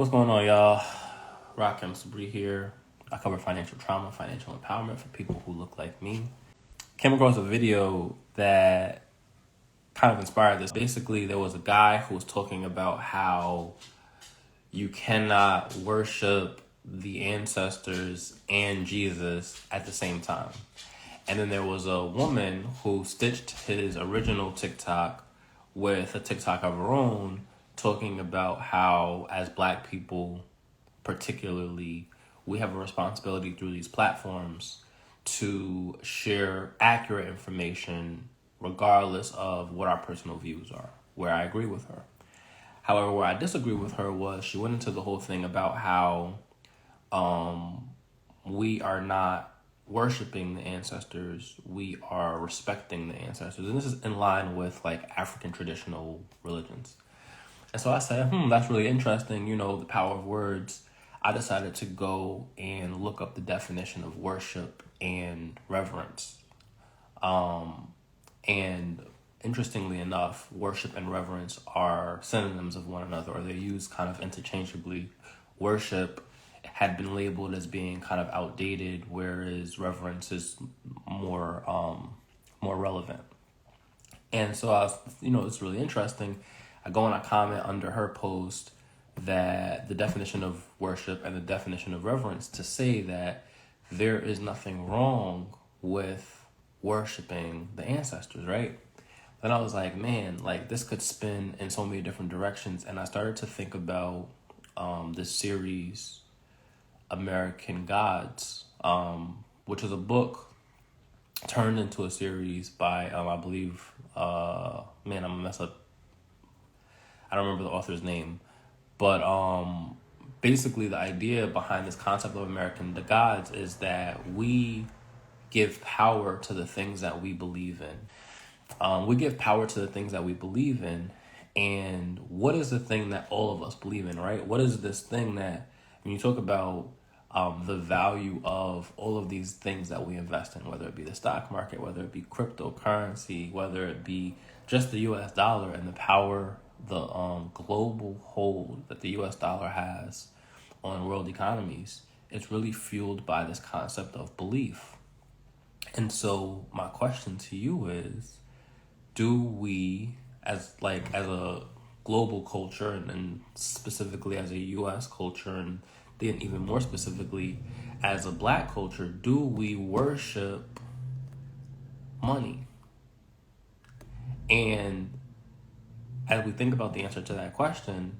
What's going on, y'all? Rock M. Sabri here. I cover financial trauma, financial empowerment for people who look like me. Came across a video that kind of inspired this. Basically, there was a guy who was talking about how you cannot worship the ancestors and Jesus at the same time. And then there was a woman who stitched his original TikTok with a TikTok of her own, talking about how, as Black people particularly, we have a responsibility through these platforms to share accurate information regardless of what our personal views are, where I agree with her. However, where I disagree with her was she went into the whole thing about how we are not worshiping the ancestors, we are respecting the ancestors. And this is in line with like African traditional religions. And so I said, that's really interesting, the power of words. I decided to go and look up the definition of worship and reverence. And interestingly enough, worship and reverence are synonyms of one another, or they're used kind of interchangeably. Worship had been labeled as being kind of outdated, whereas reverence is more relevant. And so I was, it's really interesting. I go and I comment under her post that the definition of worship and the definition of reverence to say that there is nothing wrong with worshiping the ancestors, right? Then I was like, man, like this could spin in so many different directions. And I started to think about this series, American Gods, which is a book turned into a series by, I believe, I'm gonna mess up. I don't remember the author's name, but basically the idea behind this concept of American Gods is that we give power to the things that we believe in. We give power to the things that we believe in. And what is the thing that all of us believe in, right? What is this thing that, when you talk about the value of all of these things that we invest in, whether it be the stock market, whether it be cryptocurrency, whether it be just the US dollar and the power, the global hold that the US dollar has on world economies, it's really fueled by this concept of belief. And so my question to you is, do we, as a global culture and specifically as a US culture, and then even more specifically as a Black culture, do we worship money? And as we think about the answer to that question,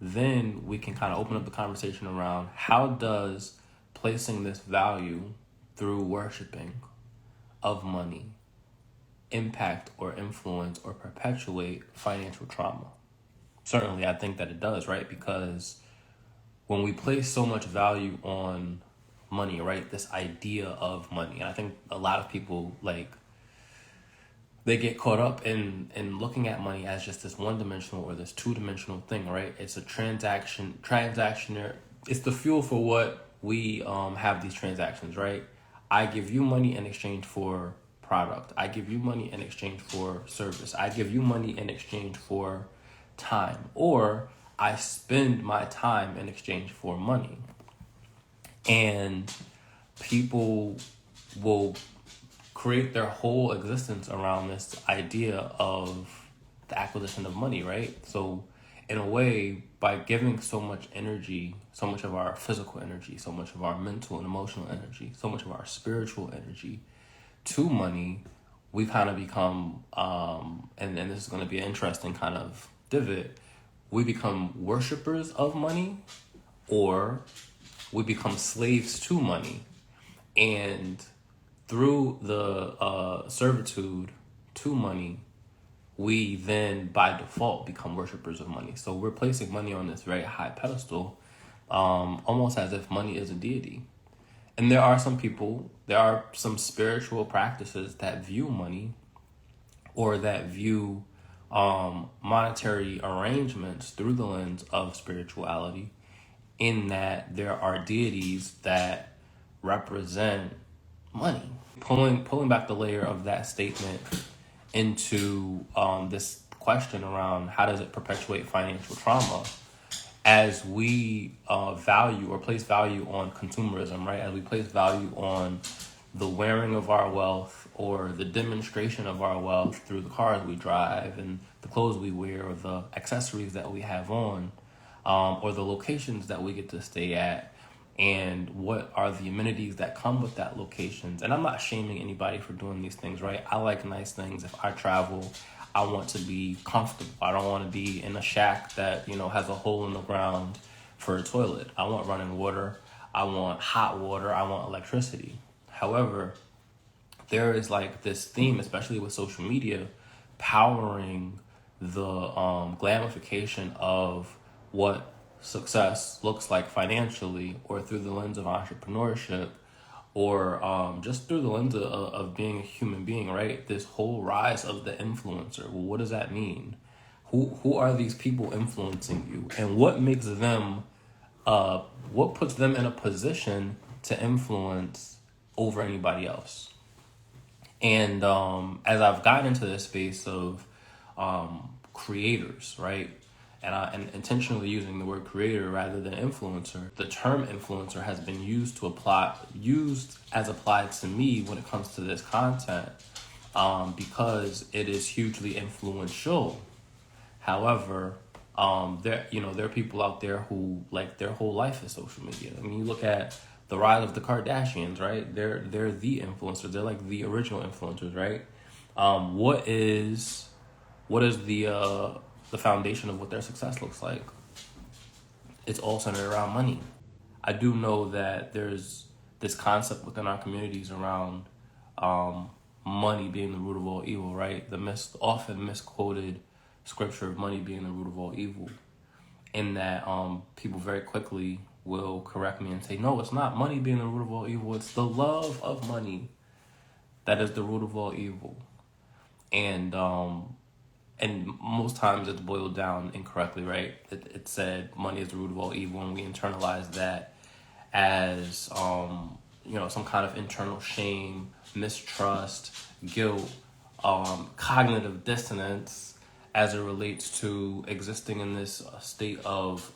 then we can kind of open up the conversation around how does placing this value through worshiping of money impact or influence or perpetuate financial trauma? Certainly, I think that it does, right? Because when we place so much value on money, right, this idea of money, and I think a lot of people, they get caught up in looking at money as just this one-dimensional or this two-dimensional thing, right? It's a transactioner. It's the fuel for what we have these transactions, right? I give you money in exchange for product. I give you money in exchange for service. I give you money in exchange for time. Or I spend my time in exchange for money. And people will create their whole existence around this idea of the acquisition of money, right? So in a way, by giving so much energy, so much of our physical energy, so much of our mental and emotional energy, so much of our spiritual energy to money, we kind of become, and this is going to be an interesting kind of divot, we become worshipers of money, or we become slaves to money. And through the servitude to money, we then by default become worshipers of money. So we're placing money on this very high pedestal, almost as if money is a deity. And there are some spiritual practices that view money, or that view monetary arrangements through the lens of spirituality, in that there are deities that represent money. Pulling back the layer of that statement into this question around how does it perpetuate financial trauma, as we value or place value on consumerism, right? As we place value on the wearing of our wealth or the demonstration of our wealth through the cars we drive and the clothes we wear or the accessories that we have on, or the locations that we get to stay at, and what are the amenities that come with that locations. And I'm not shaming anybody for doing these things, right? I like nice things. If I travel, I want to be comfortable. I don't want to be in a shack that, has a hole in the ground for a toilet. I want running water. I want hot water. I want electricity. However, there is like this theme, especially with social media, powering the glamification of what success looks like financially, or through the lens of entrepreneurship, or just through the lens of being a human being, right? This whole rise of the influencer. Well, what does that mean? Who are these people influencing you, and what makes them what puts them in a position to influence over anybody else? And as I've gotten into this space of creators, right? And intentionally using the word creator rather than influencer, the term influencer has been used as applied to me when it comes to this content, because it is hugely influential. However, there are people out there who, like, their whole life is social media. I mean, you look at the rise of the Kardashians, right? They're the influencers. They're like the original influencers, right? What is the foundation of what their success looks like? It's all centered around money. I do know that there's this concept within our communities around money being the root of all evil, right? Often misquoted scripture of money being the root of all evil. In that people very quickly will correct me and say, no, it's not money being the root of all evil. It's the love of money that is the root of all evil. And most times it's boiled down incorrectly, right? It said money is the root of all evil, and we internalize that as some kind of internal shame, mistrust, guilt, cognitive dissonance, as it relates to existing in this state of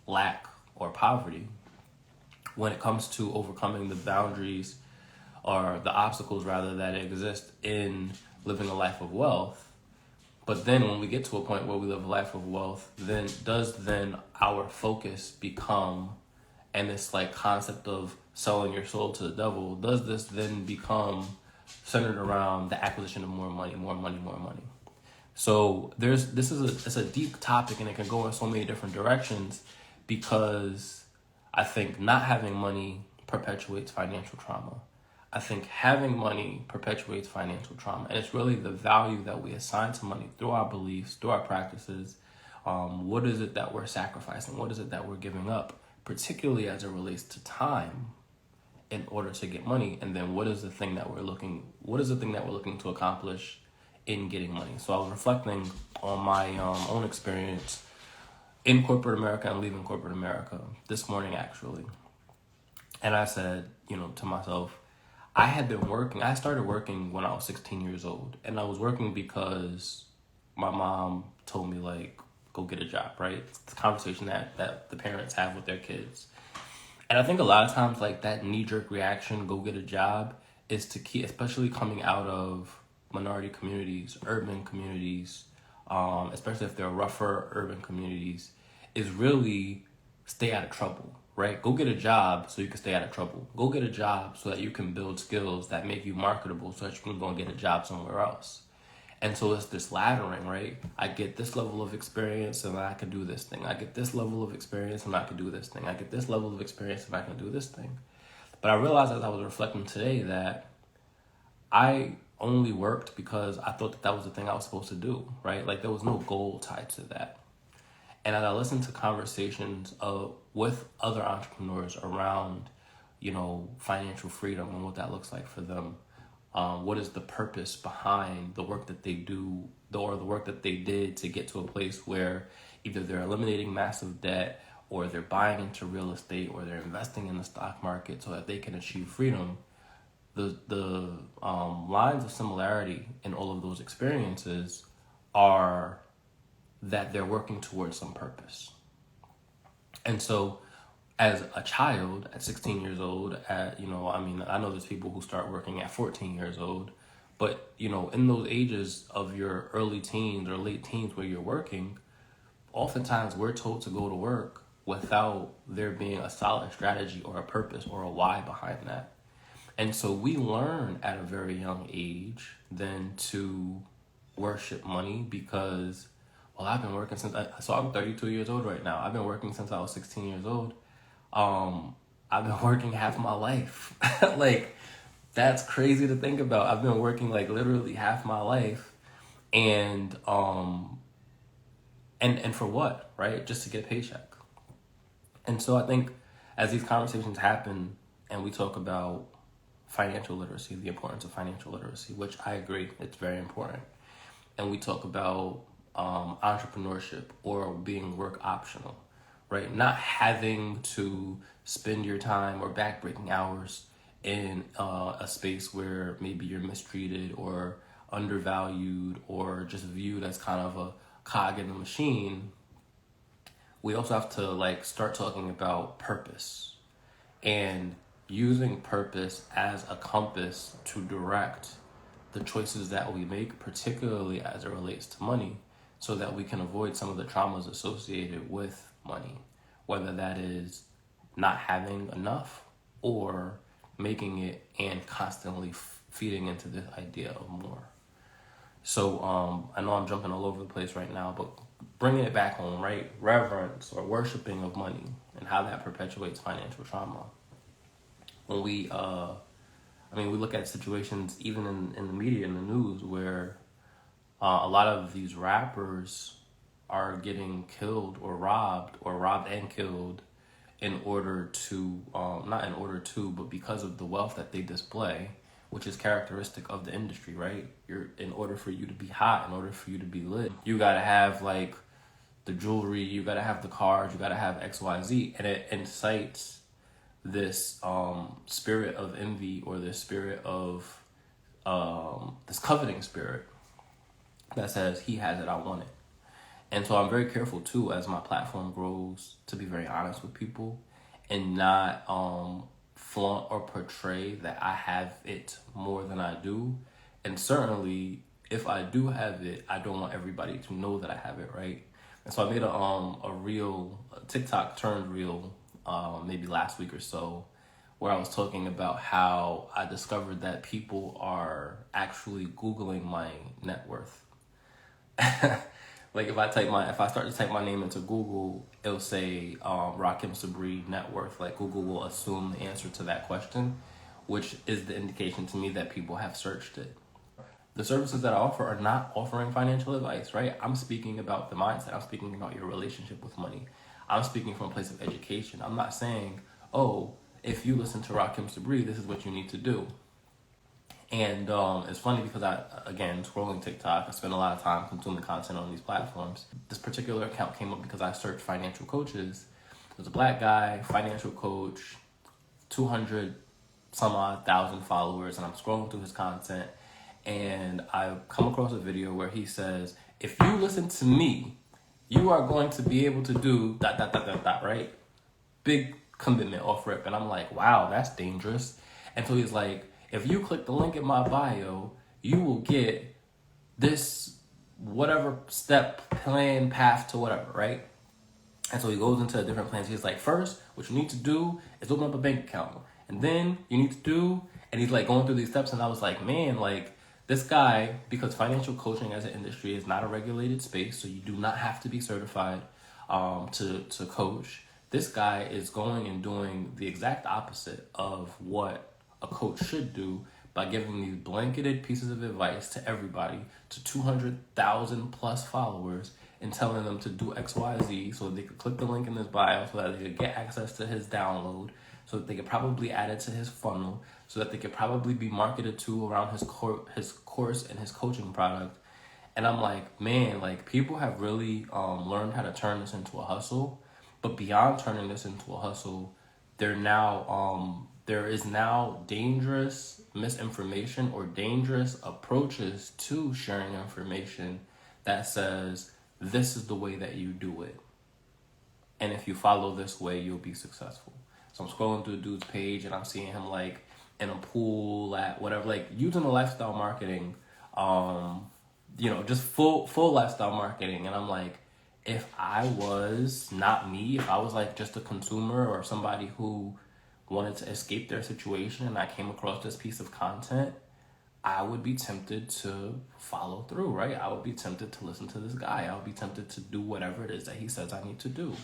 lack or poverty. When it comes to overcoming the boundaries, or the obstacles rather, that exist in living a life of wealth. But then when we get to a point where we live a life of wealth, then our focus become, and this like concept of selling your soul to the devil, does this then become centered around the acquisition of more money, more money, more money? So it's a deep topic, and it can go in so many different directions, because I think not having money perpetuates financial trauma. I think having money perpetuates financial trauma. And it's really the value that we assign to money through our beliefs, through our practices. What is it that we're sacrificing? What is it that we're giving up, particularly as it relates to time, in order to get money? And then what is the thing that we're looking to accomplish in getting money? So I was reflecting on my own experience in corporate America and leaving corporate America this morning, actually. And I said, to myself, I started working when I was 16 years old. And I was working because my mom told me, like, go get a job, right? It's the conversation that the parents have with their kids. And I think a lot of times, like, that knee-jerk reaction, go get a job, is to keep, especially coming out of minority communities, urban communities, especially if they're rougher urban communities, is really stay out of trouble, right? Go get a job so you can stay out of trouble. Go get a job so that you can build skills that make you marketable so that you can go and get a job somewhere else. And so it's this laddering, right? I get this level of experience and I can do this thing. I get this level of experience and I can do this thing. I get this level of experience and I can do this thing. But I realized as I was reflecting today that I only worked because I thought that was the thing I was supposed to do, right? Like, there was no goal tied to that. And as I listened to conversations with other entrepreneurs around, financial freedom and what that looks like for them, what is the purpose behind the work that they do, or the work that they did to get to a place where either they're eliminating massive debt, or they're buying into real estate, or they're investing in the stock market so that they can achieve freedom. The lines of similarity in all of those experiences are that they're working towards some purpose. And so as a child at 16 years old, I know there's people who start working at 14 years old, but, in those ages of your early teens or late teens where you're working, oftentimes we're told to go to work without there being a solid strategy or a purpose or a why behind that. And so we learn at a very young age then to worship money because, well, I've been working so I'm 32 years old right now. I've been working since I was 16 years old. I've been working half my life. Like, that's crazy to think about. I've been working like literally half my life, and and for what, right? Just to get a paycheck. And so I think as these conversations happen and we talk about financial literacy, the importance of financial literacy, which I agree, it's very important. And we talk about entrepreneurship or being work optional, right? Not having to spend your time or backbreaking hours in a space where maybe you're mistreated or undervalued or just viewed as kind of a cog in the machine. We also have to like start talking about purpose and using purpose as a compass to direct the choices that we make, particularly as it relates to money, so that we can avoid some of the traumas associated with money, whether that is not having enough or making it and constantly feeding into this idea of more. So I know I'm jumping all over the place right now, but bringing it back home, right? Reverence or worshiping of money and how that perpetuates financial trauma. When we look at situations even in the media, in the news, where a lot of these rappers are getting killed or robbed and killed in order to, not in order to, but because of the wealth that they display, which is characteristic of the industry, right? In order for you to be hot, in order for you to be lit, you gotta have like the jewelry, you gotta have the cars, you gotta have XYZ, and it incites this spirit of envy or this spirit of this coveting spirit that says he has it, I want it. And so I'm very careful too as my platform grows to be very honest with people and not flaunt or portray that I have it more than I do. And certainly if I do have it, I don't want everybody to know that I have it, right? And so I made a reel, a TikTok turned reel, maybe last week or so, where I was talking about how I discovered that people are actually Googling my net worth. Like if I start to type my name into Google, it'll say Rakim Sabri net worth. Like Google will assume the answer to that question, which is the indication to me that people have searched it. The services that I offer are not offering financial advice, right? I'm speaking about the mindset. I'm speaking about your relationship with money. I'm speaking from a place of education. I'm not saying, oh, if you listen to Rakim Sabri, this is what you need to do. And it's funny because again, scrolling TikTok, I spend a lot of time consuming content on these platforms. This particular account came up because I searched financial coaches. There's a black guy, financial coach, 200 some odd thousand followers, and I'm scrolling through his content, and I come across a video where he says, if you listen to me, you are going to be able to do ... right? Big commitment off rip. And I'm like, wow, that's dangerous. And so he's like, if you click the link in my bio, you will get this whatever step, plan, path to whatever, right? And so he goes into different plans. He's like, first, what you need to do is open up a bank account. And then you need to do, and he's like going through these steps. And I was like, man, like this guy, because financial coaching as an industry is not a regulated space, so you do not have to be certified to coach. This guy is going and doing the exact opposite of what a coach should do by giving these blanketed pieces of advice to everybody, to 200,000 plus followers, and telling them to do X, Y, Z so that they could click the link in his bio so that they could get access to his download, so that they could probably add it to his funnel, so that they could probably be marketed to around his course and his coaching product. And I'm like, man, like people have really learned how to turn this into a hustle. But beyond turning this into a hustle, there is now dangerous misinformation or dangerous approaches to sharing information that says this is the way that you do it. and if you follow this way, you'll be successful. So I'm scrolling through the dude's page and I'm seeing him like in a pool at whatever, like using the lifestyle marketing, just full lifestyle marketing. And I'm like, if I was not me, if I was like just a consumer or somebody who wanted to escape their situation and I came across this piece of content, I would be tempted to follow through, right? I would be tempted to listen to this guy. I would be tempted to do whatever it is that he says I need to do.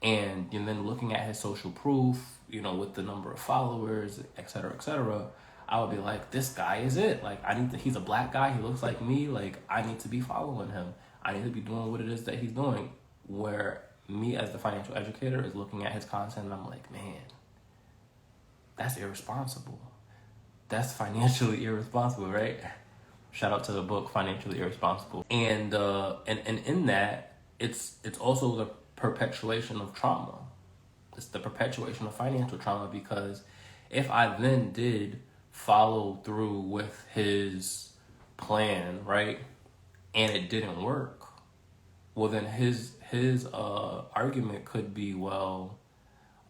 And then looking at his social proof, with the number of followers, et cetera, I would be like, this guy is it. Like, he's a black guy. He looks like me. Like, I need to be following him. I need to be doing what it is that he's doing. Where me as the financial educator is looking at his content and I'm like, man, that's irresponsible. That's financially irresponsible, right? Shout out to the book, Financially Irresponsible. And in that, it's also the perpetuation of trauma. It's the perpetuation of financial trauma, because if I then did follow through with his plan, right, and it didn't work, well then his argument could be, well,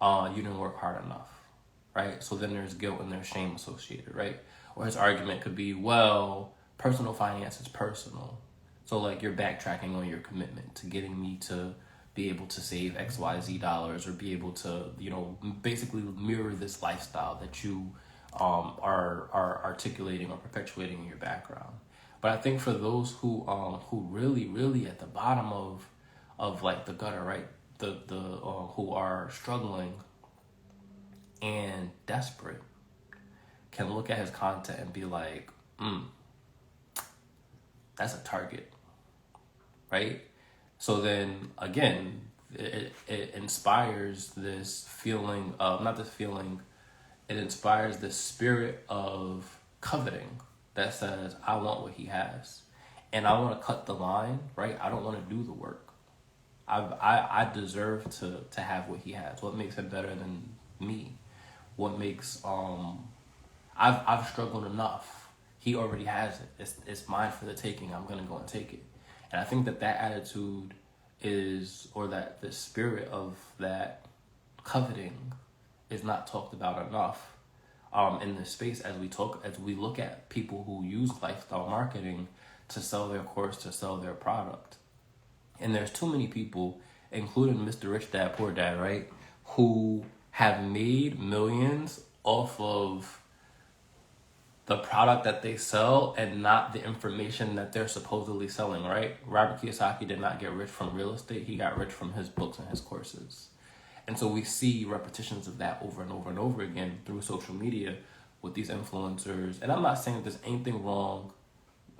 you didn't work hard enough, right? So then there's guilt and there's shame associated, right? Or his argument could be, well, personal finance is personal. So like you're backtracking on your commitment to getting me to be able to save XYZ dollars, or be able to, basically mirror this lifestyle that you are articulating or perpetuating in your background. But I think for those who really, really at the bottom of like the gutter, right? The who are struggling and desperate, can look at his content and be like, that's a target, right? So then again, it inspires this feeling of, it inspires this spirit of coveting that says, I want what he has. And I want to cut the line, right? I don't want to do the work. I deserve to have what he has. What makes him better than me? What makes, I've struggled enough. He already has it. It's mine for the taking. I'm going to go and take it. And I think that attitude is, or that the spirit of that coveting is not talked about enough in this space, as we look at people who use lifestyle marketing to sell their course, to sell their product. And there's too many people, including Mr. Rich Dad, Poor Dad, right, who have made millions off of the product that they sell and not the information that they're supposedly selling, right? Robert Kiyosaki did not get rich from real estate. He got rich from his books and his courses. And so we see repetitions of that over and over and over again through social media with these influencers. And I'm not saying that there's anything wrong,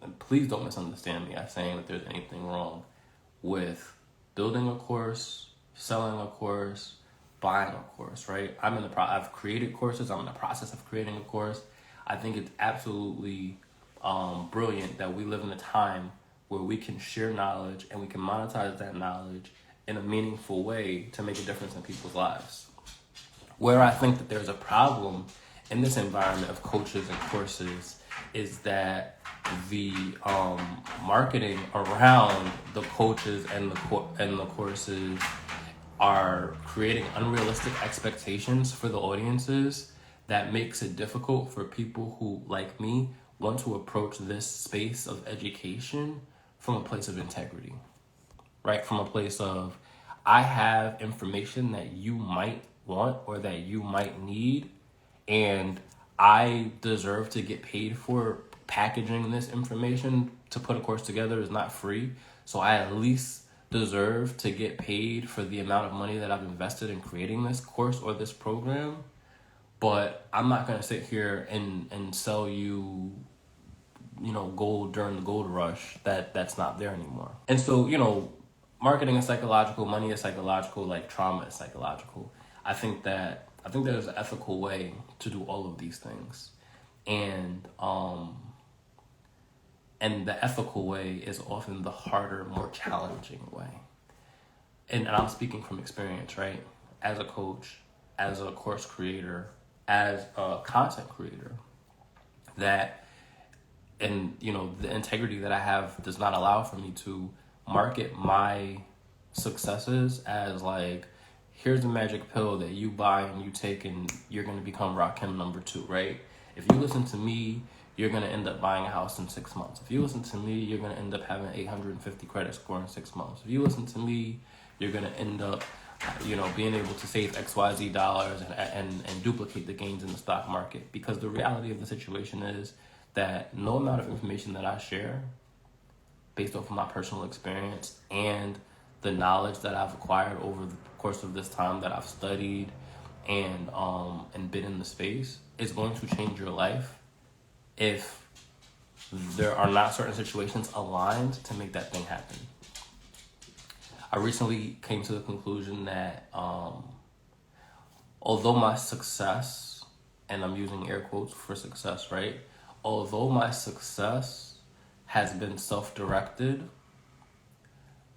and please don't misunderstand me as saying that there's anything wrong with building a course, selling a course, buying a course, right? I've created courses. I'm in the process of creating a course. I think it's absolutely brilliant that we live in a time where we can share knowledge and we can monetize that knowledge in a meaningful way to make a difference in people's lives. Where I think that there's a problem in this environment of coaches and courses is that the marketing around the coaches and the courses are creating unrealistic expectations for the audiences that makes it difficult for people who, like me, want to approach this space of education from a place of integrity, right? From a place of, I have information that you might want or that you might need, and I deserve to get paid for packaging this information. To put a course together is not free, so I at least deserve to get paid for the amount of money that I've invested in creating this course or this program. But I'm not going to sit here and sell you, gold during the gold rush that's not there anymore. And so, marketing is psychological, money is psychological, like trauma is psychological. I think there's an ethical way to do all of these things. And the ethical way is often the harder, more challenging way. And I'm speaking from experience, right? As a coach, as a course creator, as a content creator, the integrity that I have does not allow for me to market my successes as like, here's the magic pill that you buy and you take and you're going to become Rakim #2, right? If you listen to me, you're going to end up buying a house in 6 months. If you listen to me, you're going to end up having 850 credit score in 6 months. If you listen to me, you're going to end up, being able to save XYZ dollars and duplicate the gains in the stock market. Because the reality of the situation is that no amount of information that I share based off of my personal experience and the knowledge that I've acquired over the course of this time that I've studied and been in the space is going to change your life if there are not certain situations aligned to make that thing happen. I recently came to the conclusion that although my success, and I'm using air quotes for success, right? Although my success has been self-directed,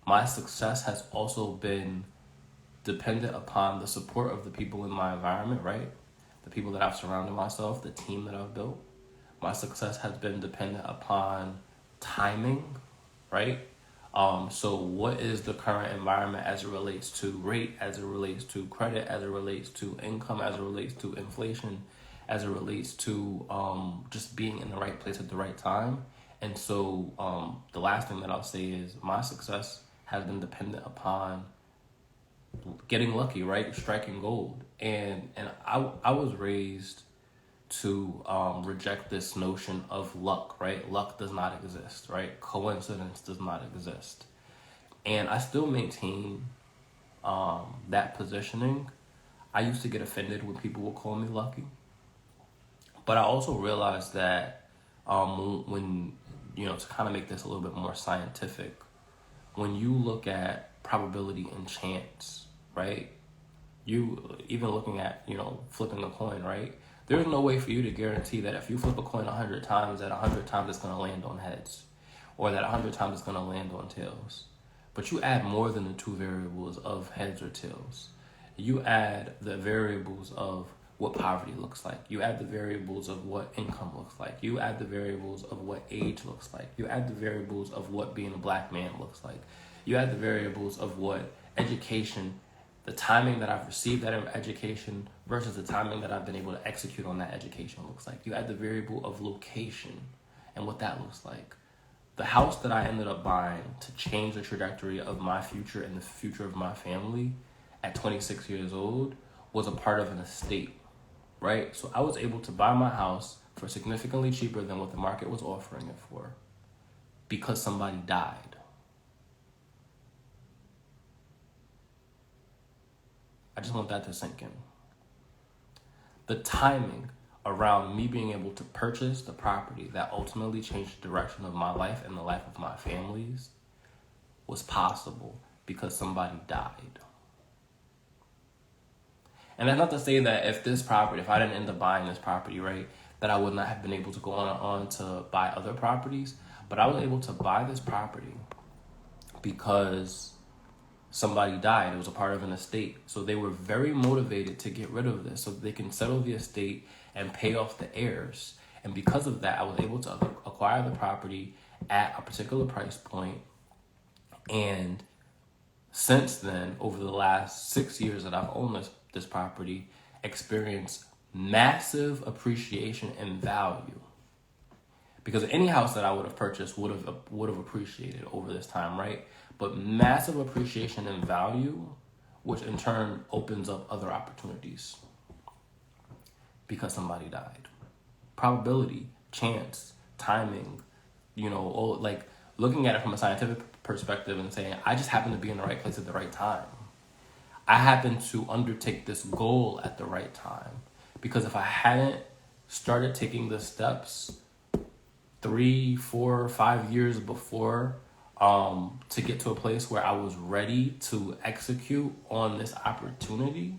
my success has also been dependent upon the support of the people in my environment, right? The people that I've surrounded myself, the team that I've built. My success has been dependent upon timing, right? So what is the current environment as it relates to rate, as it relates to credit, as it relates to income, as it relates to inflation, as it relates to just being in the right place at the right time. And so the last thing that I'll say is my success has been dependent upon getting lucky, right? Striking gold. And I was raised to reject this notion of luck, right? Luck does not exist, right? Coincidence does not exist. And I still maintain that positioning. I used to get offended when people would call me lucky. But I also realized that when, to kind of make this a little bit more scientific, when you look at probability and chance, right? You even looking at, flipping a coin, right? There's no way for you to guarantee that if you flip a coin 100 times, that 100 times it's going to land on heads, or that 100 times it's going to land on tails. But you add more than the two variables of heads or tails. You add the variables of what poverty looks like. You add the variables of what income looks like. You add the variables of what age looks like. You add the variables of what being a black man looks like. You add the variables of what education, the timing that I've received that education versus the timing that I've been able to execute on that education looks like. You add the variable of location and what that looks like. The house that I ended up buying to change the trajectory of my future and the future of my family at 26 years old was a part of an estate, right? So I was able to buy my house for significantly cheaper than what the market was offering it for because somebody died. I just want that to sink in. The timing around me being able to purchase the property that ultimately changed the direction of my life and the life of my families was possible because somebody died. And that's not to say that if I didn't end up buying this property, right, that I would not have been able to go on to buy other properties. But I was able to buy this property because somebody died. It was a part of an estate. So they were very motivated to get rid of this so they can settle the estate and pay off the heirs. And because of that, I was able to acquire the property at a particular price point. And since then, over the last 6 years that I've owned this property, experienced massive appreciation in value. Because any house that I would have purchased would have appreciated over this time, right? But massive appreciation in value, which in turn opens up other opportunities because somebody died. Probability, chance, timing, looking at it from a scientific perspective and saying, I just happen to be in the right place at the right time. I happen to undertake this goal at the right time. Because if I hadn't started taking the steps 3, 4, 5 years before to get to a place where I was ready to execute on this opportunity,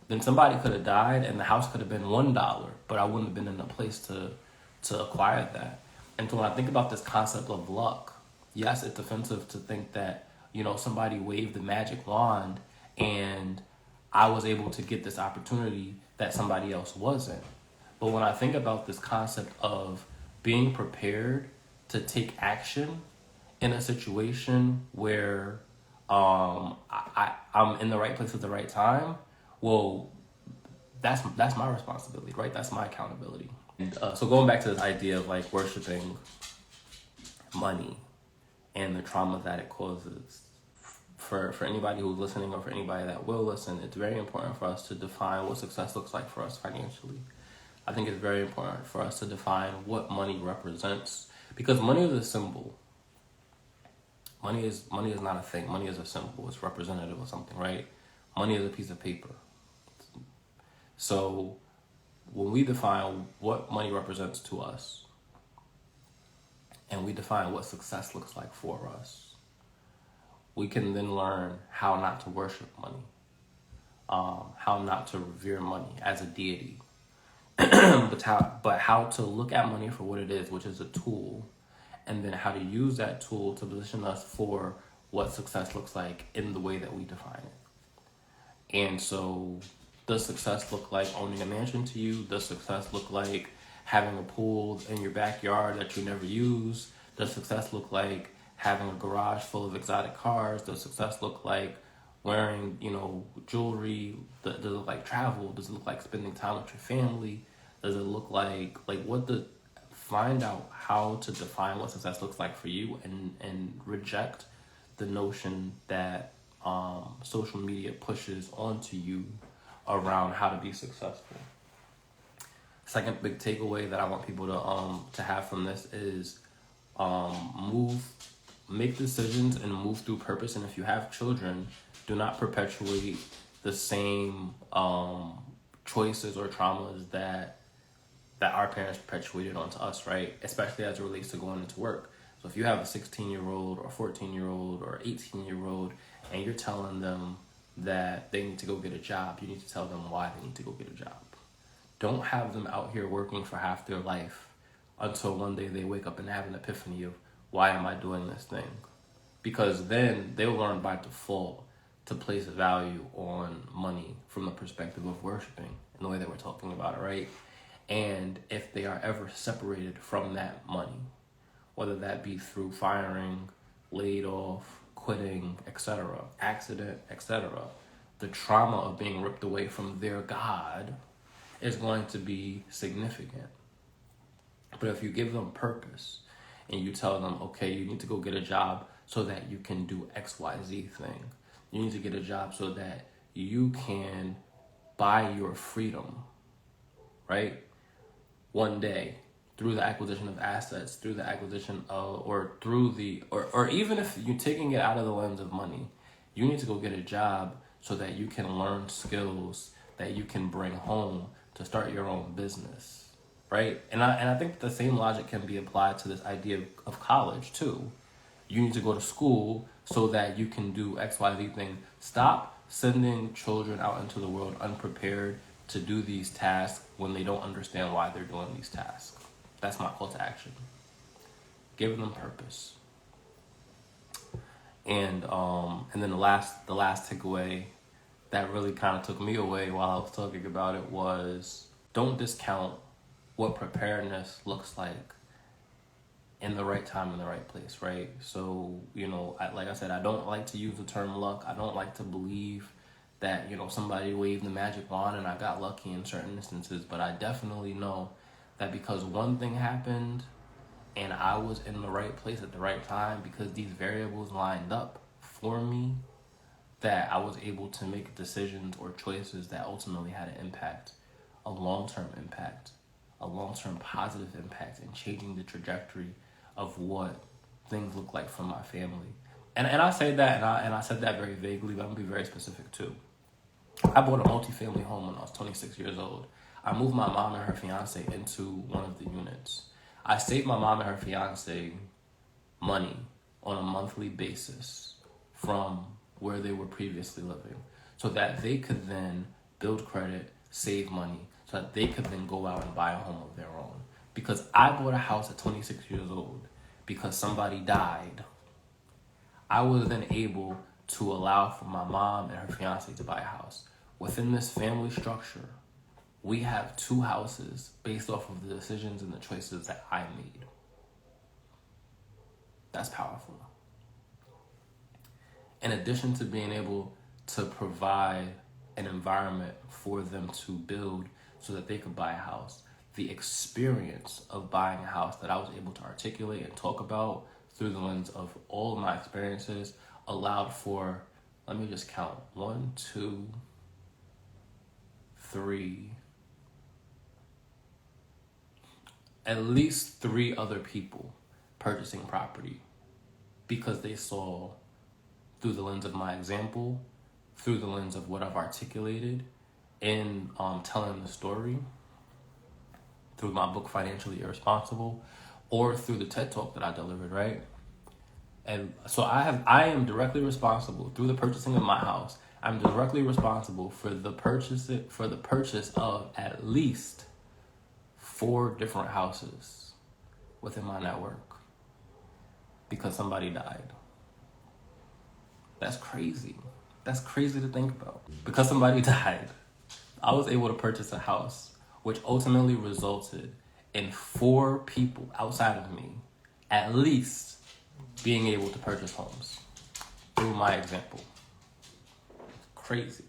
then somebody could have died and the house could have been $1, but I wouldn't have been in a place to acquire that. And so when I think about this concept of luck, yes, it's offensive to think that, somebody waved the magic wand and I was able to get this opportunity that somebody else wasn't. But when I think about this concept of being prepared to take action in a situation where I'm in the right place at the right time, well, that's my responsibility, right? That's my accountability. And so going back to this idea of like worshiping money and the trauma that it causes, for anybody who's listening or for anybody that will listen, it's very important for us to define what success looks like for us financially. I think it's very important for us to define what money represents, because money is a symbol. Money is not a thing. Money is a symbol. It's representative of something, right? Money is a piece of paper. So when we define what money represents to us, and we define what success looks like for us, we can then learn how not to worship money, how not to revere money as a deity, but how to look at money for what it is, which is a tool, and then how to use that tool to position us for what success looks like in the way that we define it. And so, does success look like owning a mansion to you? Does success look like having a pool in your backyard that you never use? Does success look like having a garage full of exotic cars? Does success look like wearing, jewelry? Does it look like travel? Does it look like spending time with your family? Does it look like what the find out how to define what success looks like for you, and reject the notion that social media pushes onto you around how to be successful. Second big takeaway that I want people to have from this is make decisions and move through purpose. And if you have children, do not perpetuate the same choices or traumas that our parents perpetuated onto us, right? Especially as it relates to going into work. So if you have a 16-year-old or 14-year-old or 18-year-old and you're telling them that they need to go get a job, you need to tell them why they need to go get a job. Don't have them out here working for half their life until one day they wake up and have an epiphany of, why am I doing this thing? Because then they'll learn by default to place a value on money from the perspective of worshiping in the way that we're talking about it, right? And if they are ever separated from that money, whether that be through firing, laid off, quitting, etc., accident, etc., the trauma of being ripped away from their God is going to be significant. But if you give them purpose and you tell them, okay, you need to go get a job so that you can do XYZ thing. You need to get a job so that you can buy your freedom, right? One day, through the acquisition of assets, through the acquisition of, or even if you're taking it out of the lens of money, you need to go get a job so that you can learn skills that you can bring home to start your own business, right? And I think the same logic can be applied to this idea of college too. You need to go to school so that you can do XYZ thing. Stop sending children out into the world unprepared to do these tasks when they don't understand why they're doing these tasks. That's my call to action. Give them purpose. And then the last takeaway that really kind of took me away while I was talking about it was, don't discount what preparedness looks like in the right time, in the right place, right? So, like I said, I don't like to use the term luck. I don't like to believe that, somebody waved the magic wand and I got lucky in certain instances, but I definitely know that because one thing happened and I was in the right place at the right time, because these variables lined up for me, that I was able to make decisions or choices that ultimately had an impact, a long-term impact, a long-term positive impact in changing the trajectory of what things look like for my family. And I say that, and I said that very vaguely, but I'm going to be very specific too. I bought a multifamily home when I was 26 years old. I moved my mom and her fiance into one of the units. I saved my mom and her fiance money on a monthly basis from where they were previously living, so that they could then build credit, save money, so that they could then go out and buy a home of their own. Because I bought a house at 26 years old because somebody died. I was then able to allow for my mom and her fiance to buy a house. Within this family structure, we have 2 houses based off of the decisions and the choices that I made. That's powerful. in addition to being able to provide an environment for them to build so that they could buy a house, the experience of buying a house that I was able to articulate and talk about through the lens of all of my experiences allowed for, let me just count, 1, 2, 3, at least 3 other people purchasing property because they saw through the lens of my example, through the lens of what I've articulated in telling the story, through my book Financially Irresponsible, or through the TED Talk that I delivered, right? And so I am directly responsible through the purchasing of my house. I'm directly responsible for the purchase of at least 4 different houses within my network because somebody died. That's crazy. That's crazy to think about. Because somebody died, I was able to purchase a house, which ultimately resulted in 4 people outside of me, at least, being able to purchase homes through my example. Crazy.